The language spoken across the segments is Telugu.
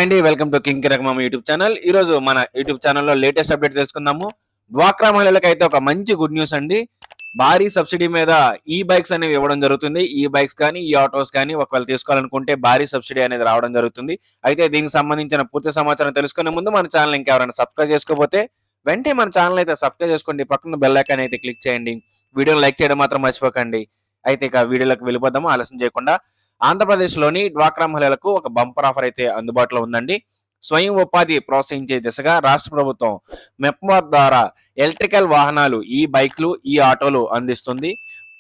అండి వెల్కమ్ టు కింగ్ రకమా యూట్యూబ్ ఛానల్. ఈ రోజు మన యూట్యూబ్ ఛానల్లో లేటెస్ట్ అప్డేట్ తెలుసుకుందాము. డ్వాక్రా మహిళలకు అయితే ఒక మంచి గుడ్ న్యూస్ అండి. భారీ సబ్సిడీ మీద ఈ బైక్స్ అనేవి ఇవ్వడం జరుగుతుంది. ఈ బైక్స్ కానీ ఈ ఆటోస్ కానీ ఒకవేళ తీసుకోవాలనుకుంటే భారీ సబ్సిడీ అనేది రావడం జరుగుతుంది. అయితే దీనికి సంబంధించిన పూర్తి సమాచారం తెలుసుకునే ముందు మన ఛానల్ ఇంకెవరైనా సబ్స్క్రైబ్ చేసుకోకపోతే వెంటనే మన ఛానల్ అయితే సబ్స్క్రైబ్ చేసుకోండి. పక్కన బెల్ ఐకాన్ అయితే క్లిక్ చేయండి. వీడియోని లైక్ చేయడం మాత్రం మర్చిపోకండి. అయితే ఇక వీడియోలోకి వెళ్ళిపోదాము ఆలస్యం చేయకుండా. ఆంధ్రప్రదేశ్లోని డ్వాక్రా మహిళలకు ఒక బంపర్ ఆఫర్ అయితే అందుబాటులో ఉందండి. స్వయం ఉపాధి ప్రోత్సహించే దిశగా రాష్ట్ర ప్రభుత్వం మెప్మా ద్వారా ఎలక్ట్రికల్ వాహనాలు, ఈ బైక్లు, ఈ ఆటోలు అందిస్తుంది.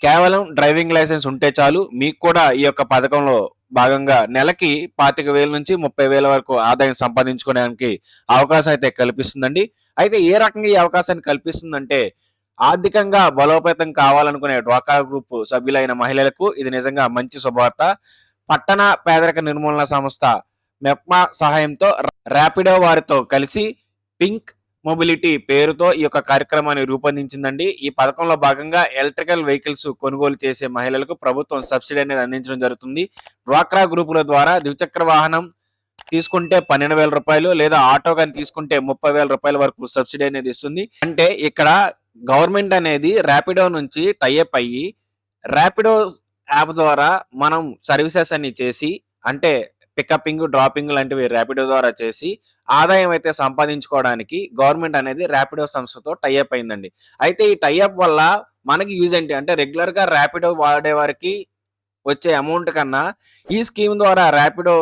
కేవలం డ్రైవింగ్ లైసెన్స్ ఉంటే చాలు మీకు కూడా ఈ యొక్క పథకంలో భాగంగా నెలకి 25,000 నుంచి 30,000 వరకు ఆదాయం సంపాదించుకోవడానికి అవకాశం అయితే కల్పిస్తుందండి. అయితే ఏ రకంగా ఈ అవకాశాన్ని కల్పిస్తుందంటే, ఆర్థికంగా బలోపేతం కావాలనుకునే డ్వాక్రా గ్రూప్ సభ్యులైన మహిళలకు ఇది నిజంగా మంచి శుభవార్త. పట్టణ పేదరిక నిర్మూలన సంస్థ మెప్మా సహాయంతో ర్యాపిడో వారితో కలిసి పింక్ మొబిలిటీ పేరుతో ఈ యొక్క కార్యక్రమాన్ని రూపొందించిందండి. ఈ పథకంలో భాగంగా ఎలక్ట్రికల్ వెహికల్స్ కొనుగోలు చేసే మహిళలకు ప్రభుత్వం సబ్సిడీ అనేది అందించడం జరుగుతుంది. డ్వాక్రా గ్రూపుల ద్వారా ద్విచక్ర వాహనం తీసుకుంటే 12,000 రూపాయలు, లేదా ఆటో కానీ తీసుకుంటే 30,000 రూపాయల వరకు సబ్సిడీ అనేది ఇస్తుంది. అంటే ఇక్కడ గవర్నమెంట్ అనేది ర్యాపిడో నుంచి టైఅప్ అయ్యి ర్యాపిడో యాప్ ద్వారా మనం సర్వీసెస్ అన్ని చేసి, అంటే పికపింగ్, డ్రాపింగ్ లాంటివి ర్యాపిడో ద్వారా చేసి ఆదాయం అయితే సంపాదించుకోవడానికి గవర్నమెంట్ అనేది ర్యాపిడో సంస్థతో టైఅప్ అయిందండి. అయితే ఈ టైఅప్ వల్ల మనకి యూజ్ ఏంటి అంటే, రెగ్యులర్ గా ర్యాపిడో వాడే వారికి వచ్చే అమౌంట్ కన్నా ఈ స్కీమ్ ద్వారా ర్యాపిడో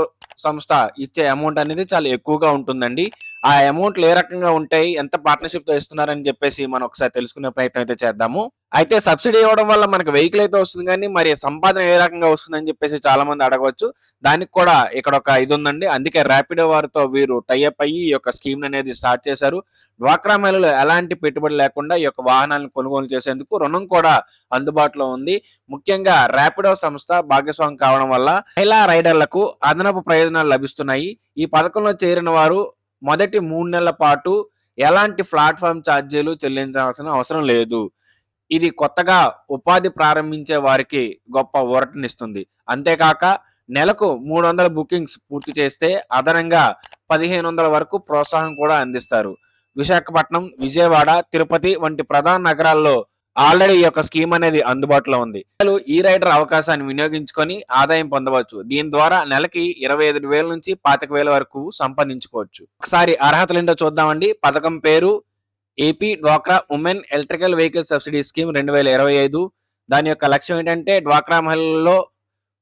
సంస్థ ఇచ్చే అమౌంట్ అనేది చాలా ఎక్కువగా ఉంటుందండి. ఆ అమౌంట్లు ఏ రకంగా ఉంటాయి, ఎంత పార్ట్నర్షిప్ తో ఇస్తున్నారని చెప్పేసి మనం ఒకసారి తెలుసుకునే ప్రయత్నం అయితే చేద్దాము. అయితే సబ్సిడీ ఇవ్వడం వల్ల మనకు వెహికల్ అయితే వస్తుంది, కానీ మరి సంపాదన ఏ రకంగా వస్తుందని చెప్పేసి చాలా మంది అడగవచ్చు. దానికి కూడా ఇక్కడ ఒక ఇది ఉందండి. అందుకే ర్యాపిడో వారితో వీరు టైఅప్ అయ్యి ఈ యొక్క స్కీమ్ అనేది స్టార్ట్ చేశారు. డ్వాక్రా మహిళలు ఎలాంటి పెట్టుబడి లేకుండా ఈ యొక్క వాహనాలను కొనుగోలు చేసేందుకు రుణం కూడా అందుబాటులో ఉంది. ముఖ్యంగా ర్యాపిడో సంస్థ భాగస్వామి కావడం వల్ల మహిళా రైడర్లకు అదనపు ప్రయోజనాలు లభిస్తున్నాయి. ఈ పథకంలో చేరిన వారు మొదటి 3 నెలల పాటు ఎలాంటి ప్లాట్ఫామ్ ఛార్జీలు చెల్లించాల్సిన అవసరం లేదు. ఇది కొత్తగా ఉపాధి ప్రారంభించే వారికి గొప్ప ఊరటనిస్తుంది. అంతేకాక నెలకు 300 బుకింగ్స్ పూర్తి చేస్తే అదనంగా 1,500 వరకు ప్రోత్సాహం కూడా అందిస్తారు. విశాఖపట్నం, విజయవాడ, తిరుపతి వంటి ప్రధాన నగరాల్లో ఆల్రెడీ ఈ యొక్క స్కీమ్ అనేది అందుబాటులో ఉంది. ఈ రైడర్ అవకాశాన్ని వినియోగించుకొని ఆదాయం పొందవచ్చు. దీని ద్వారా నెలకి 25,000 నుంచి 25,000 వరకు సంపాదించుకోవచ్చు. ఒకసారి అర్హతలు ఏంటో చూద్దామండి. పథకం పేరు ఏపీ డ్వాక్రా women electrical vehicle subsidy scheme 2025. దాని యొక్క లక్ష్యం ఏంటంటే, డ్వాక్రా మహిళల్లో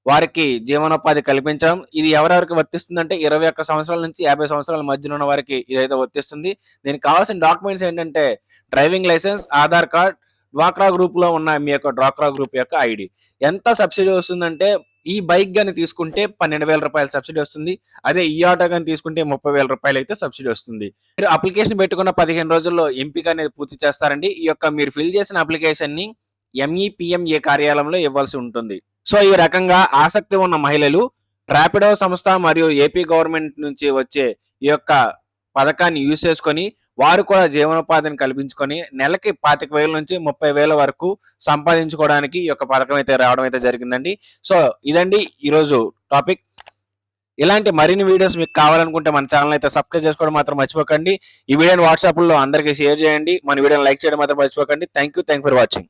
వారికి జీవనోపాధి కల్పించడం. ఇది ఎవరెవరికి వర్తిస్తుందంటే 21 సంవత్సరాల నుంచి 50 సంవత్సరాల మధ్యన ఉన్న వారికి ఇదైతే వర్తిస్తుంది. దీనికి కావాల్సిన డాక్యుమెంట్స్ ఏంటంటే, డ్రైవింగ్ లైసెన్స్, ఆధార్ కార్డ్, డ్వాక్రా గ్రూప్ లో ఉన్న మీ యొక్క డ్వాక్రా గ్రూప్ యొక్క ఐడి. ఎంత సబ్సిడీ వస్తుందంటే, ఈ బైక్ గాని తీసుకుంటే 12,000 రూపాయల సబ్సిడీ వస్తుంది. అదే ఈ ఆటో గాని తీసుకుంటే 30,000 రూపాయలు అయితే సబ్సిడీ వస్తుంది. మీరు అప్లికేషన్ పెట్టుకున్న 15 రోజుల్లో ఎంపిక అనేది పూర్తి చేస్తారండి. ఈ యొక్క మీరు ఫిల్ చేసిన అప్లికేషన్ ని MEPMA కార్యాలయంలో ఇవ్వాల్సి ఉంటుంది. సో ఈ రకంగా ఆసక్తి ఉన్న మహిళలు ర్యాపిడో సంస్థ మరియు ఏపీ గవర్నమెంట్ నుంచి వచ్చే ఈ యొక్క పథకాన్ని యూజ్ చేసుకొని వారు కూడా జీవనోపాధిని కల్పించుకొని నెలకి 25,000 నుంచి 30,000 వరకు సంపాదించుకోవడానికి ఈ యొక్క పథకం అయితే రావడం అయితే జరిగిందండి. సో ఇదండి ఈరోజు టాపిక్. ఇలాంటి మరిన్ని వీడియోస్ మీకు కావాలనుకుంటే మన ఛానల్ అయితే సబ్స్క్రైబ్ చేసుకోవడం మాత్రం మర్చిపోకండి. ఈ వీడియోని వాట్సాప్ లో అందరికీ షేర్ చేయండి. మన వీడియోని లైక్ చేయడం మాత్రం మర్చిపోకండి. Thank you for watching.